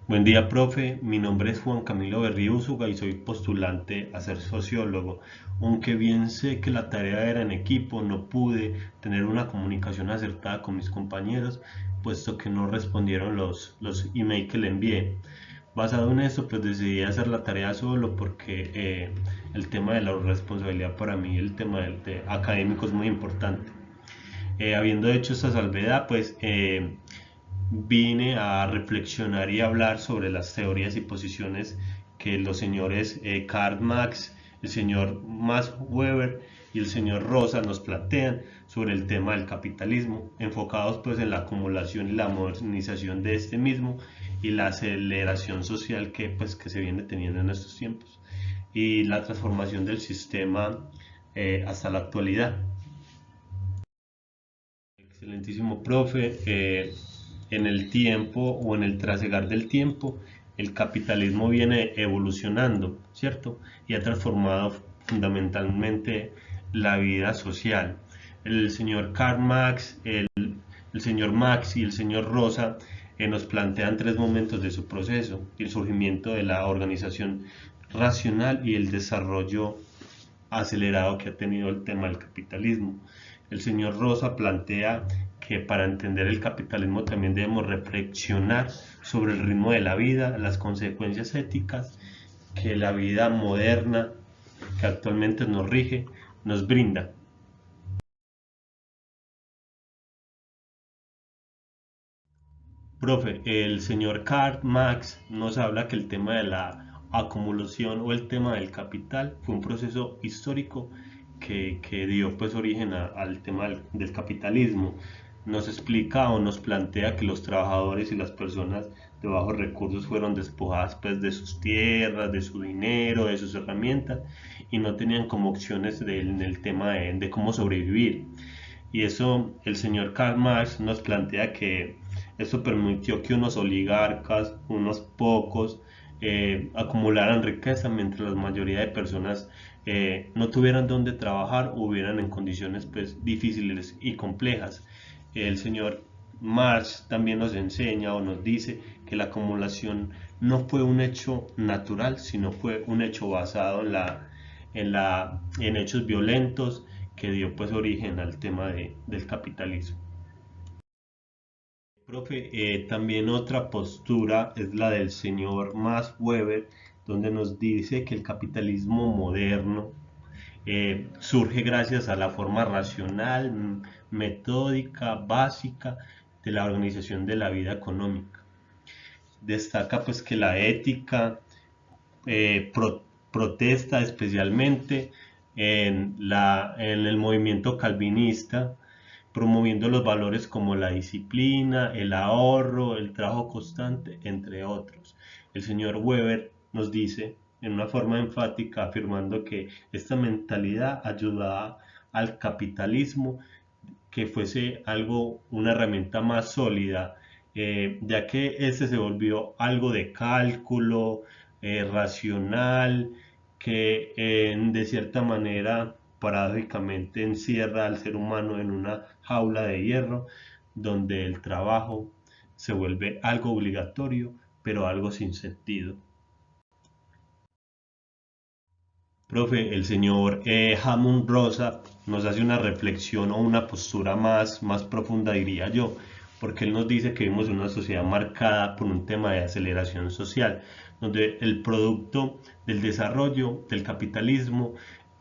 Buen día, profe. Mi nombre es Juan Camilo Berriúzuga y soy postulante a ser sociólogo. Aunque bien sé que la tarea era en equipo, no pude tener una comunicación acertada con mis compañeros, puesto que no respondieron los emails que le envié. Basado en eso, pues decidí hacer la tarea solo porque el tema de la responsabilidad para mí, el tema de académico es muy importante. Habiendo hecho esta salvedad, pues vine a reflexionar y hablar sobre las teorías y posiciones que los señores Karl Marx, el señor Max Weber y el señor Rosa nos plantean sobre el tema del capitalismo, enfocados pues en la acumulación y la modernización de este mismo y la aceleración social que se viene teniendo en estos tiempos y la transformación del sistema hasta la actualidad. Excelentísimo profe, en el tiempo o en el trasegar del tiempo, el capitalismo viene evolucionando, ¿cierto? Y ha transformado fundamentalmente la vida social. El señor Karl Marx, el señor Marx y el señor Rosa nos plantean tres momentos de su proceso: el surgimiento de la organización racional y el desarrollo acelerado que ha tenido el tema del capitalismo. El señor Rosa plantea que para entender el capitalismo también debemos reflexionar sobre el ritmo de la vida, las consecuencias éticas que la vida moderna que actualmente nos rige nos brinda. Profe, el señor Karl Marx nos habla que el tema de la acumulación o el tema del capital fue un proceso histórico que dio pues origen al tema del capitalismo. Nos explica o nos plantea que los trabajadores y las personas de bajos recursos fueron despojadas pues de sus tierras, de su dinero, de sus herramientas y no tenían como opciones en el tema de cómo sobrevivir. Y eso el señor Karl Marx nos plantea que eso permitió que unos oligarcas, unos pocos, acumularan riqueza mientras la mayoría de personas no tuvieran dónde trabajar o hubieran en condiciones pues difíciles y complejas. El señor Marx también nos enseña o nos dice que la acumulación no fue un hecho natural, sino fue un hecho basado en hechos violentos que dio pues origen al tema del capitalismo. Profe, también otra postura es la del señor Max Weber, donde nos dice que el capitalismo moderno surge gracias a la forma racional, metódica, básica de la organización de la vida económica. Destaca pues que la ética protesta especialmente en el movimiento calvinista, promoviendo los valores como la disciplina, el ahorro, el trabajo constante, entre otros. El señor Weber nos dice en una forma enfática, afirmando que esta mentalidad ayudaba al capitalismo que fuese algo, una herramienta más sólida, ya que este se volvió algo de cálculo, racional, que de cierta manera paradójicamente encierra al ser humano en una jaula de hierro, donde el trabajo se vuelve algo obligatorio, pero algo sin sentido. Profe, el señor Hammond Rosa nos hace una reflexión o una postura más profunda, diría yo, porque él nos dice que vivimos en una sociedad marcada por un tema de aceleración social, donde el producto del desarrollo, del capitalismo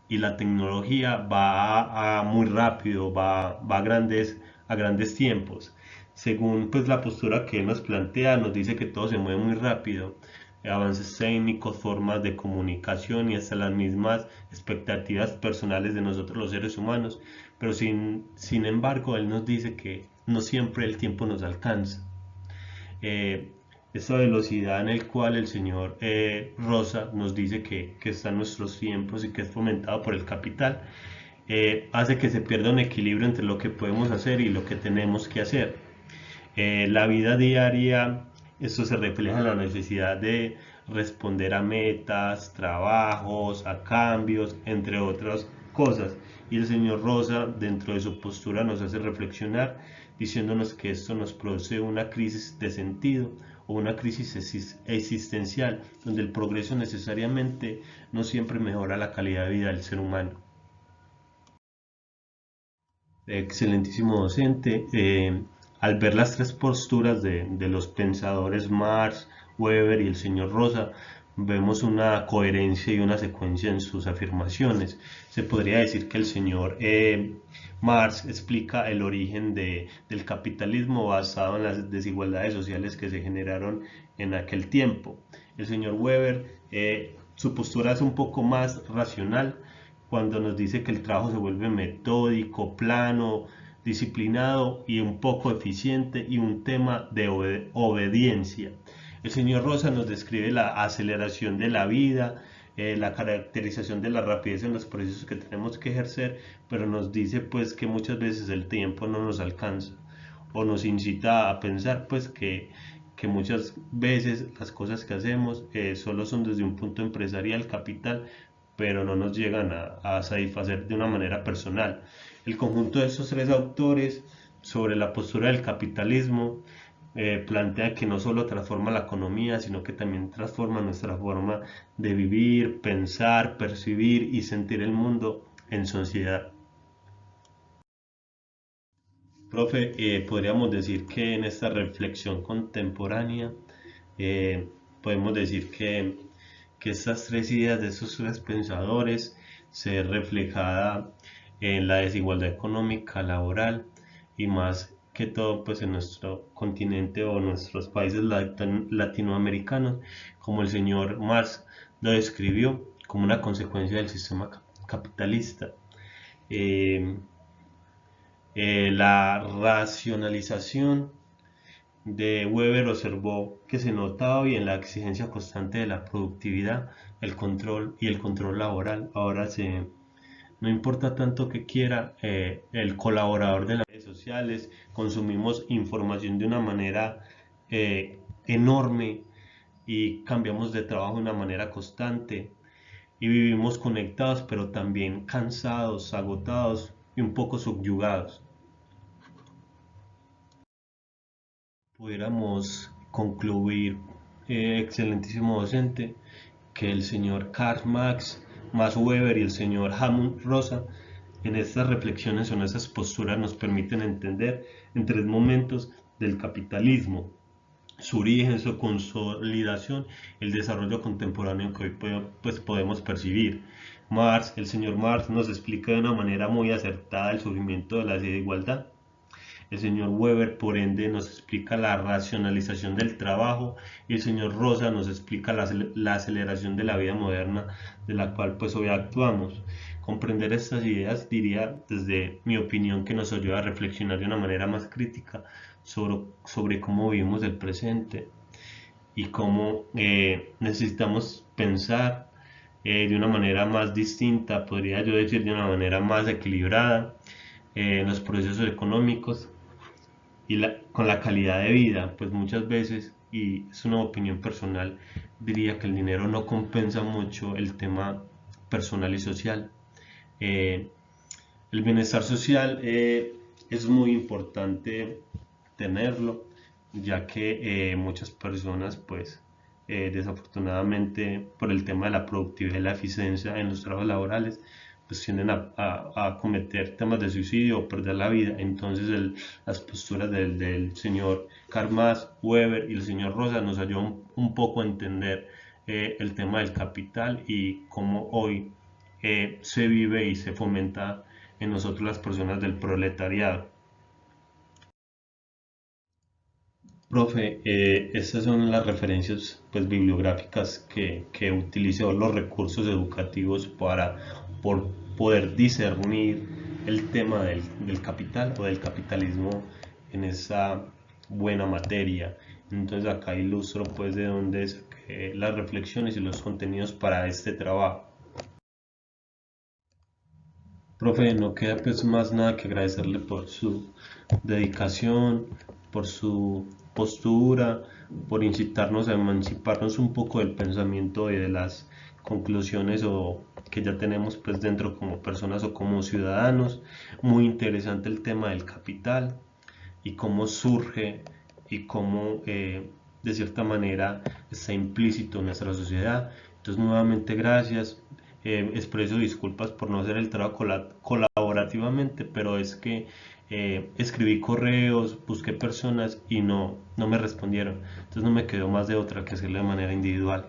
y la tecnología va muy rápido, va a grandes tiempos. Según pues la postura que él nos plantea, nos dice que todo se mueve muy rápido, avances técnicos, formas de comunicación y hasta las mismas expectativas personales de nosotros los seres humanos, pero sin embargo él nos dice que no siempre el tiempo nos alcanza. Eh, Esta velocidad en el cual el señor Rosa nos dice que están nuestros tiempos y que es fomentado por el capital, hace que se pierda un equilibrio entre lo que podemos hacer y lo que tenemos que hacer. La vida diaria, esto se refleja en la necesidad de responder a metas, trabajos, a cambios, entre otras cosas. Y el señor Rosa, dentro de su postura, nos hace reflexionar diciéndonos que esto nos produce una crisis de sentido o una crisis existencial, donde el progreso necesariamente no siempre mejora la calidad de vida del ser humano. Excelentísimo docente. Al ver las tres posturas de los pensadores Marx, Weber y el señor Rosa, vemos una coherencia y una secuencia en sus afirmaciones. Se podría decir que el señor Marx explica el origen del capitalismo basado en las desigualdades sociales que se generaron en aquel tiempo. El señor Weber, su postura es un poco más racional cuando nos dice que el trabajo se vuelve metódico, plano, disciplinado y un poco eficiente y un tema de obediencia. El señor Rosa nos describe la aceleración de la vida, la caracterización de la rapidez en los procesos que tenemos que ejercer, pero nos dice pues que muchas veces el tiempo no nos alcanza o nos incita a pensar pues que muchas veces las cosas que hacemos solo son desde un punto empresarial, capital, pero no nos llegan a satisfacer de una manera personal. El conjunto de estos tres autores sobre la postura del capitalismo plantea que no solo transforma la economía, sino que también transforma nuestra forma de vivir, pensar, percibir y sentir el mundo en sociedad. Profe, podríamos decir que en esta reflexión contemporánea podemos decir que estas tres ideas de estos tres pensadores se ven reflejada en la desigualdad económica, laboral y más que todo pues en nuestro continente o nuestros países latinoamericanos, como el señor Marx lo describió como una consecuencia del sistema capitalista. Eh, la racionalización de Weber observó que se nota hoy en la exigencia constante de la productividad, el control laboral. Ahora no importa tanto que quiera el colaborador de las redes sociales, consumimos información de una manera enorme y cambiamos de trabajo de una manera constante y vivimos conectados pero también cansados, agotados y un poco subyugados. Pudiéramos concluir, excelentísimo docente, que el señor Karl Marx, Max Weber y el señor Hammond Rosa en estas reflexiones o en esas posturas nos permiten entender en tres momentos del capitalismo: su origen, su consolidación, el desarrollo contemporáneo que hoy pues, podemos percibir. Marx, el señor Marx nos explica de una manera muy acertada el surgimiento de la desigualdad. El señor Weber, por ende, nos explica la racionalización del trabajo y el señor Rosa nos explica la aceleración de la vida moderna de la cual pues hoy actuamos. Comprender estas ideas diría, desde mi opinión, que nos ayuda a reflexionar de una manera más crítica sobre cómo vivimos el presente y cómo necesitamos pensar de una manera más distinta, podría yo decir de una manera más equilibrada en los procesos económicos y con la calidad de vida, pues muchas veces, y es una opinión personal, diría que el dinero no compensa mucho el tema personal y social. Eh, el bienestar social es muy importante tenerlo, ya que muchas personas, pues, desafortunadamente, por el tema de la productividad y la eficiencia en los trabajos laborales, pues tienden a cometer temas de suicidio o perder la vida. Entonces las posturas del señor Karl Marx, Weber y el señor Rosa nos ayudan un poco a entender el tema del capital y cómo hoy se vive y se fomenta en nosotros las personas del proletariado. Profe, estas son las referencias pues, bibliográficas que utilizo los recursos educativos para por poder discernir el tema del capital o del capitalismo en esa buena materia. Entonces acá ilustro pues de dónde saqué las reflexiones y los contenidos para este trabajo. Profe, no queda pues más nada que agradecerle por su dedicación, por su postura, por incitarnos a emanciparnos un poco del pensamiento y de las conclusiones o que ya tenemos pues dentro como personas o como ciudadanos. Muy interesante el tema del capital y cómo surge y cómo de cierta manera está implícito en nuestra sociedad. Entonces nuevamente gracias, expreso disculpas por no hacer el trabajo colaborativamente, pero es que escribí correos, busqué personas y no me respondieron, entonces no me quedó más de otra que hacerlo de manera individual.